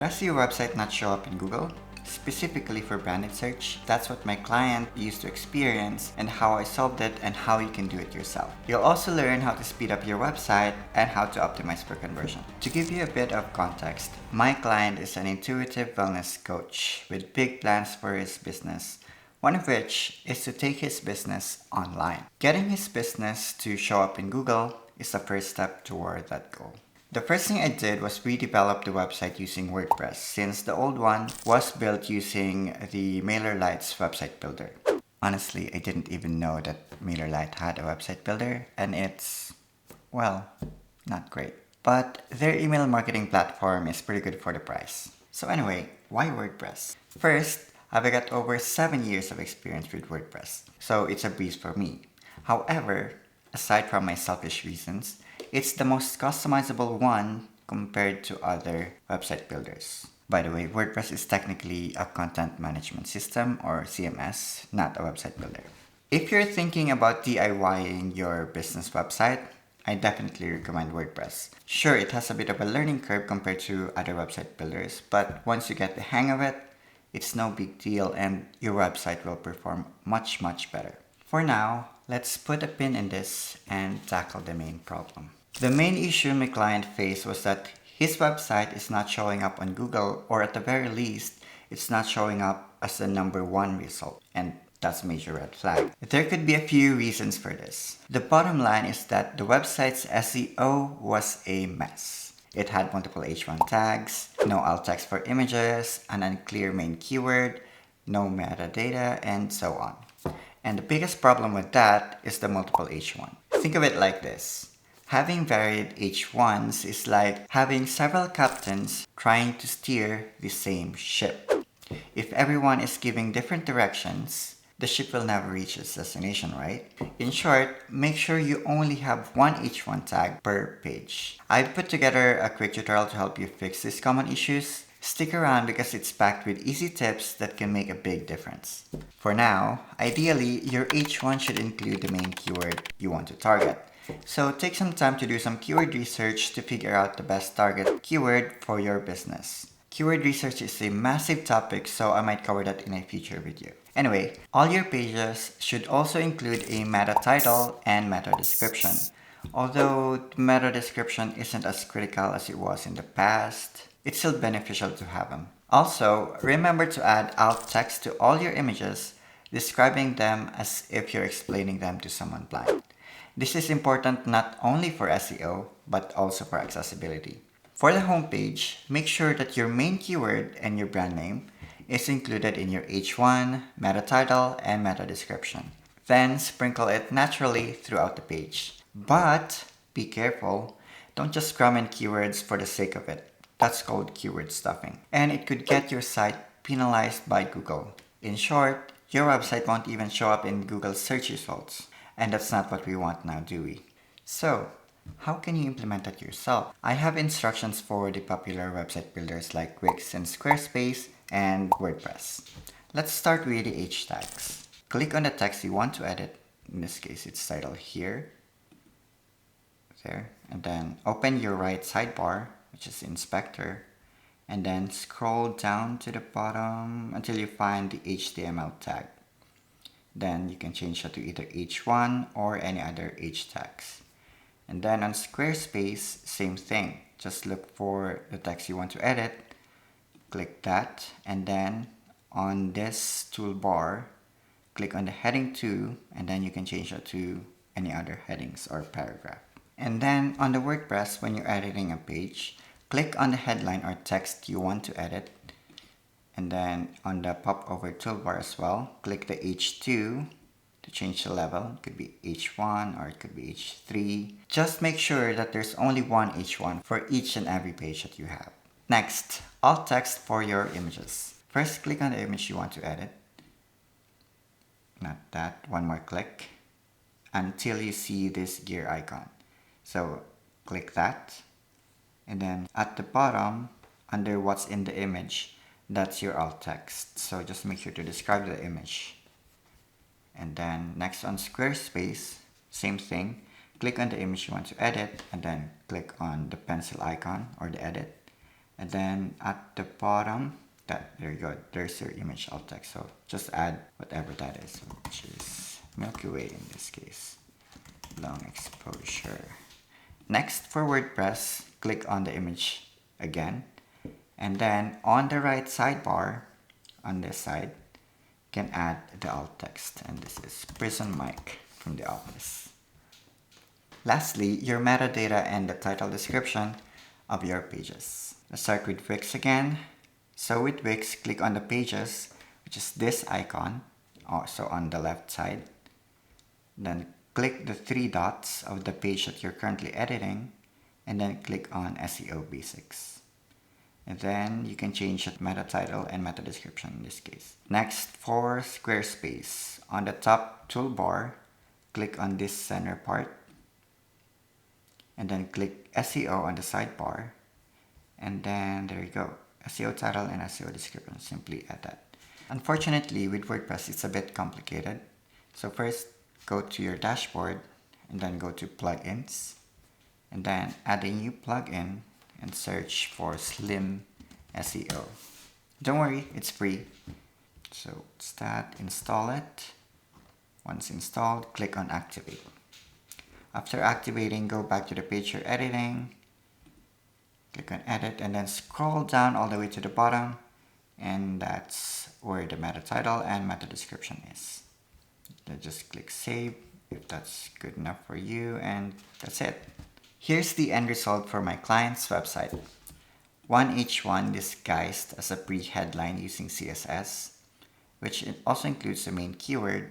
Does your website not show up in Google? Specifically for branded search, that's what my client used to experience and how I solved it and how you can do it yourself. You'll also learn how to speed up your website and how to optimize for conversion. To give you a bit of context, my client is an intuitive wellness coach with big plans for his business, one of which is to take his business online. Getting his business to show up in Google is the first step toward that goal. The first thing I did was redevelop the website using WordPress, since the old one was built using the MailerLite's website builder. Honestly, I didn't even know that MailerLite had a website builder, and it's, well, not great. But their email marketing platform is pretty good for the price. So anyway, why WordPress? First, I've got over 7 years of experience with WordPress, so it's a breeze for me. However, aside from my selfish reasons, it's the most customizable one compared to other website builders. By the way, WordPress is technically a content management system or CMS, not a website builder. If you're thinking about DIYing your business website, I definitely recommend WordPress. Sure, it has a bit of a learning curve compared to other website builders, but once you get the hang of it, it's no big deal and your website will perform much better. For now, let's put a pin in this and tackle the main problem. The main issue my client faced was that his website is not showing up on Google, or at the very least, it's not showing up as the #1 result, and that's a major red flag. There could be a few reasons for this. The bottom line is that the website's SEO was a mess. It had multiple H1 tags, no alt text for images, an unclear main keyword, no metadata, and so on. And the biggest problem with that is the multiple H1. Think of it like this. Having varied H1s is like having several captains trying to steer the same ship. If everyone is giving different directions, the ship will never reach its destination, right? In short, make sure you only have one H1 tag per page. I've put together a quick tutorial to help you fix these common issues. Stick around because it's packed with easy tips that can make a big difference. For now, ideally, your H1 should include the main keyword you want to target. So take some time to do some keyword research to figure out the best target keyword for your business. Keyword research is a massive topic, so I might cover that in a future video. Anyway, all your pages should also include a meta title and meta description. Although the meta description isn't as critical as it was in the past, it's still beneficial to have them. Also, remember to add alt text to all your images, describing them as if you're explaining them to someone blind. This is important not only for SEO, but also for accessibility. For the homepage, make sure that your main keyword and your brand name is included in your H1, meta title, and meta description. Then sprinkle it naturally throughout the page. But be careful, don't just cram in keywords for the sake of it. That's called keyword stuffing, and it could get your site penalized by Google. In short, your website won't even show up in Google search results. And that's not what we want now, do we? So, how can you implement that yourself? I have instructions for the popular website builders like Wix and Squarespace and WordPress. Let's start with the H tags. Click on the text you want to edit. In this case, it's title here. There. And then open your right sidebar, which is Inspector. And then scroll down to the bottom until you find the HTML tag. Then you can change that to either H1 or any other H tags. And then on Squarespace, same thing. Just look for the text you want to edit, click that, and then on this toolbar, click on the heading 2, and then you can change that to any other headings or paragraph. And then on the WordPress, when you're editing a page, click on the headline or text you want to edit. And then on the popover toolbar as well, click the H2 to change the level. It could be H1 or it could be H3. Just make sure that there's only one H1 for each and every page that you have. Next, alt text for your images. First, click on the image you want to edit. Not that, one more click until you see this gear icon. So click that. And then at the bottom, under what's in the image, that's your alt text. So just make sure to describe the image. And then next on Squarespace, same thing. Click on the image you want to edit and then click on the pencil icon or the edit. And then at the bottom, there you go, there's your image alt text. So just add whatever that is, which is Milky Way in this case. Long exposure. Next, for WordPress, click on the image again. And then on the right sidebar, on this side, you can add the alt text. And this is Prison Mike from the office. Lastly, your metadata and the title description of your pages. Let's start with Wix again. So with Wix, click on the pages, which is this icon, also on the left side. Then click the three dots of the page that you're currently editing, and then click on SEO Basics. And then you can change the meta title and meta description in this case. Next, for Squarespace, on the top toolbar, click on this center part, and then click SEO on the sidebar, and then there you go, SEO title and SEO description. Simply add that. Unfortunately, with WordPress, it's a bit complicated. So first, go to your dashboard and then go to plugins, and then add a new plugin and search for Slim SEO. Don't worry, it's free. So it's that, install it. Once installed, click on activate. After activating, go back to the page you're editing, click on edit, and then scroll down all the way to the bottom, and that's where the meta title and meta description is. Then just click save if that's good enough for you, and that's it. Here's the end result for my client's website. 1H1 disguised as a pre-headline using CSS, which it also includes the main keyword.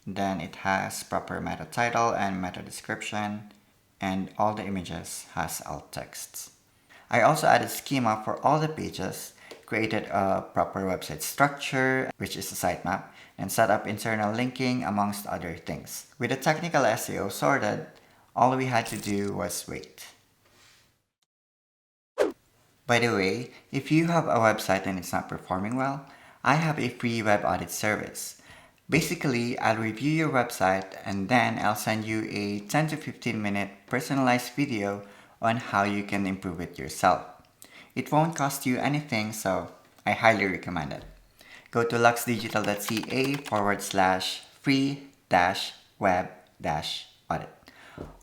Then it has proper meta title and meta description, and all the images has alt texts. I also added schema for all the pages, created a proper website structure, which is a sitemap, and set up internal linking amongst other things. With the technical SEO sorted, all we had to do was wait. By the way, if you have a website and it's not performing well, I have a free web audit service. Basically, I'll review your website and then I'll send you a 10 to 15 minute personalized video on how you can improve it yourself. It won't cost you anything, so I highly recommend it. Go to luxdigital.ca/free-web-audit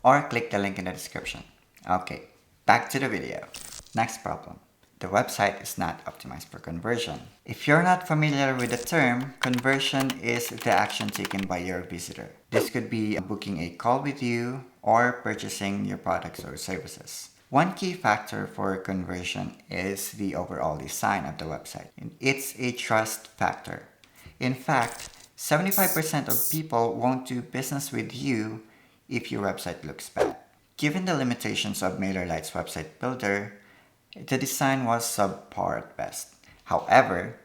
or click the link in the description. Okay, back to the video. Next problem. The website is not optimized for conversion. If you're not familiar with the term, conversion is the action taken by your visitor. This could be booking a call with you or purchasing your products or services. One key factor for conversion is the overall design of the website. It's a trust factor. In fact, 75% of people won't do business with you if your website looks bad. Given the limitations of MailerLite's website builder, the design was subpar at best. However,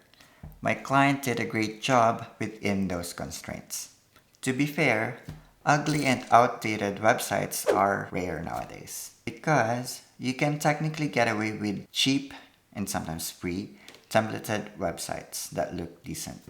my client did a great job within those constraints. To be fair, ugly and outdated websites are rare nowadays because you can technically get away with cheap and sometimes free templated websites that look decent.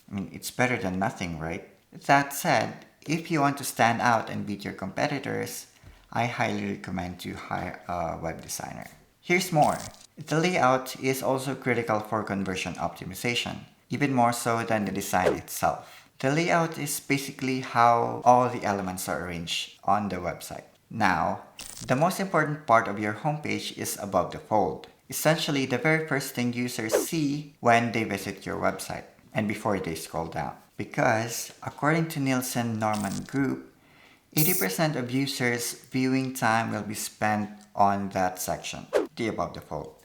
I mean, it's better than nothing, right? That said, if you want to stand out and beat your competitors, I highly recommend to hire a web designer. Here's more. The layout is also critical for conversion optimization, even more so than the design itself. The layout is basically how all the elements are arranged on the website. Now, the most important part of your homepage is above the fold. Essentially, the very first thing users see when they visit your website and before they scroll down. Because, according to Nielsen Norman Group, 80% of users' viewing time will be spent on that section, the above the fold.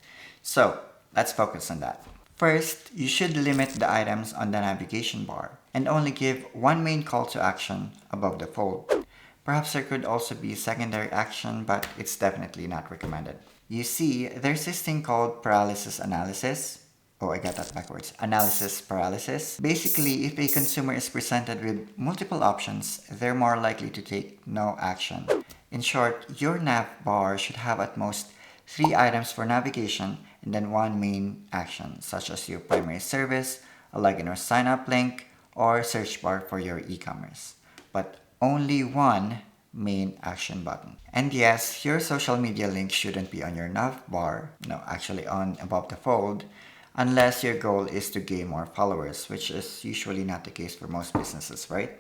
So, let's focus on that. First, you should limit the items on the navigation bar and only give one main call to action above the fold. Perhaps there could also be secondary action, but it's definitely not recommended. You see, there's this thing called paralysis analysis. Oh, I got that backwards. Analysis paralysis. Basically, if a consumer is presented with multiple options, they're more likely to take no action. In short, your nav bar should have at most 3 items for navigation and then one main action, such as your primary service, a login or sign up link, or search bar for your e-commerce. But only one main action button. And yes, your social media link shouldn't be on your nav bar, no, actually on above the fold, unless your goal is to gain more followers, which is usually not the case for most businesses, right?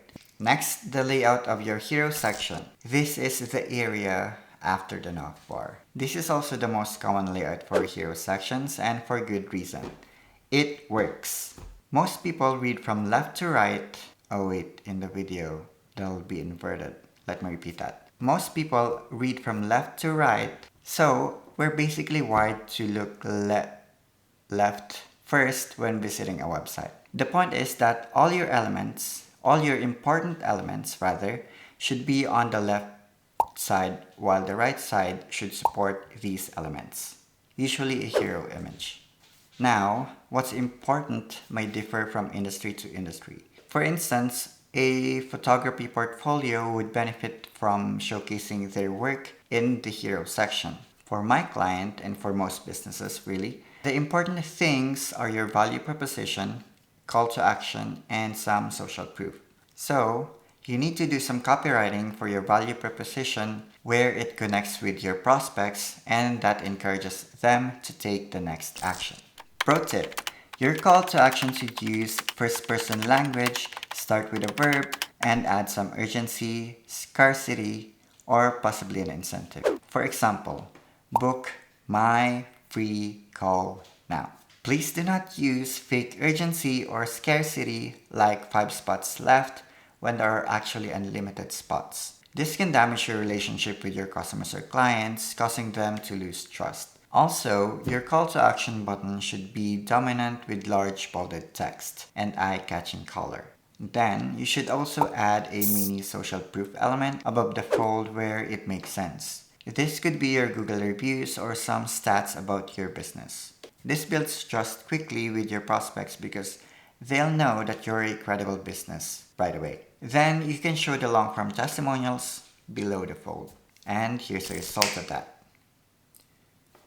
Next, the layout of your hero section. This is the area after the nav bar. This is also the most common layout for hero sections, and for good reason. It works. Most people read from left to right. Oh wait, in the video, that'll be inverted. Let me repeat that. Most people read from left to right, so we're basically wired to look left first when visiting a website. The point is that all your important elements rather, should be on the left side, while the right side should support these elements, usually a hero image. Now, what's important may differ from industry to industry. For instance, a photography portfolio would benefit from showcasing their work in the hero section. For my client, and for most businesses really, the important things are your value proposition, call to action, and some social proof. So, you need to do some copywriting for your value proposition where it connects with your prospects and that encourages them to take the next action. Pro tip: your call to action should use first person language, start with a verb, and add some urgency, scarcity, or possibly an incentive. For example, book my free call now. Please do not use fake urgency or scarcity like 5 spots left when there are actually unlimited spots. This can damage your relationship with your customers or clients, causing them to lose trust. Also, your call to action button should be dominant with large bolded text and eye-catching color. Then, you should also add a mini social proof element above the fold where it makes sense. This could be your Google reviews or some stats about your business. This builds trust quickly with your prospects because they'll know that you're a credible business right away. Then you can show the long-form testimonials below the fold. And here's the result of that.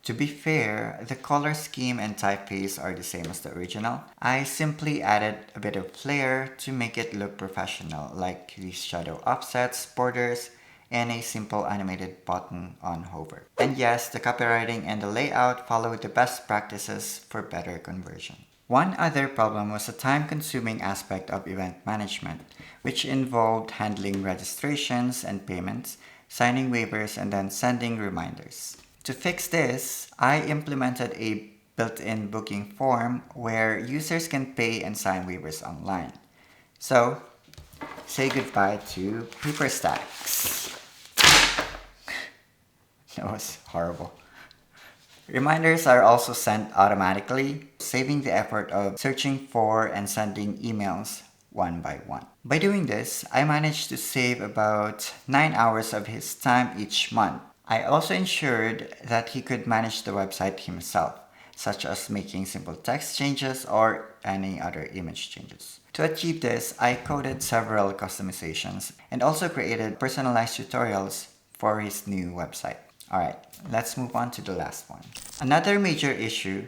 To be fair, the color scheme and typeface are the same as the original. I simply added a bit of flair to make it look professional, like these shadow offsets, borders, and a simple animated button on hover. And yes, the copywriting and the layout follow the best practices for better conversion. One other problem was the time-consuming aspect of event management, which involved handling registrations and payments, signing waivers, and then sending reminders. To fix this, I implemented a built-in booking form where users can pay and sign waivers online. So, say goodbye to paper stacks. That was horrible. Reminders are also sent automatically, saving the effort of searching for and sending emails one by one. By doing this, I managed to save about 9 hours of his time each month. I also ensured that he could manage the website himself, such as making simple text changes or any other image changes. To achieve this, I coded several customizations and also created personalized tutorials for his new website. Alright, let's move on to the last one. Another major issue,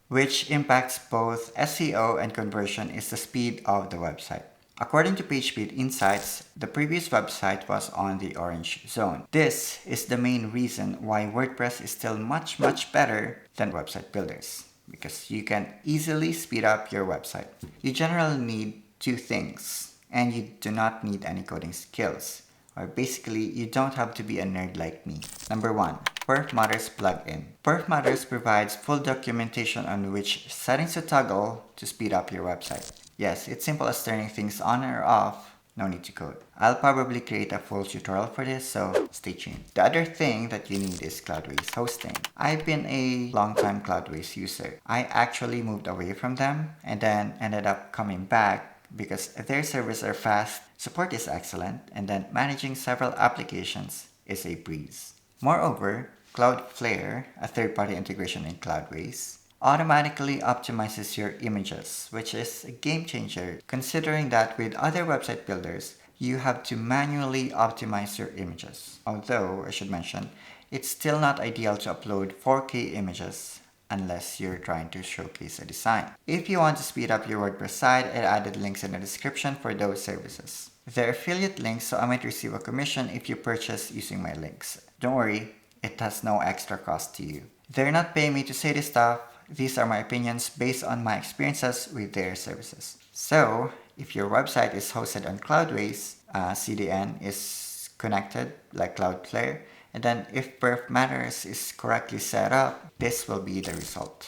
which impacts both SEO and conversion is the speed of the website. According to PageSpeed Insights, the previous website was on the orange zone. This is the main reason why WordPress is still much better than website builders, because you can easily speed up your website. You generally need two things, and you do not need any coding skills. Or basically, you don't have to be a nerd like me. Number 1, Perf Matters plugin. Perf Matters provides full documentation on which settings to toggle to speed up your website. Yes, it's simple as turning things on or off, no need to code. I'll probably create a full tutorial for this, so stay tuned. The other thing that you need is Cloudways hosting. I've been a long-time Cloudways user. I actually moved away from them and then ended up coming back because their servers are fast, support is excellent, and then managing several applications is a breeze. Moreover, Cloudflare, a third-party integration in Cloudways, automatically optimizes your images, which is a game changer considering that with other website builders, you have to manually optimize your images. Although, I should mention, it's still not ideal to upload 4K images unless you're trying to showcase a design. If you want to speed up your WordPress site, I added links in the description for those services. They're affiliate links, so I might receive a commission if you purchase using my links. Don't worry, it has no extra cost to you. They're not paying me to say this stuff. These are my opinions based on my experiences with their services. So, if your website is hosted on Cloudways, CDN is connected like Cloudflare, and then if Perf Matters is correctly set up, this will be the result.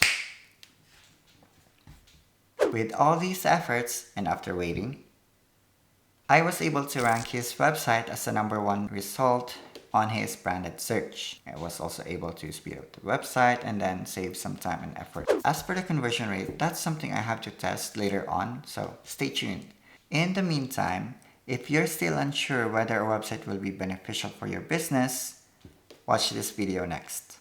With all these efforts, and after waiting, I was able to rank his website as the #1 result on his branded search. I was also able to speed up the website and then save some time and effort. As for the conversion rate, that's something I have to test later on, so stay tuned. In the meantime, if you're still unsure whether a website will be beneficial for your business, watch this video next.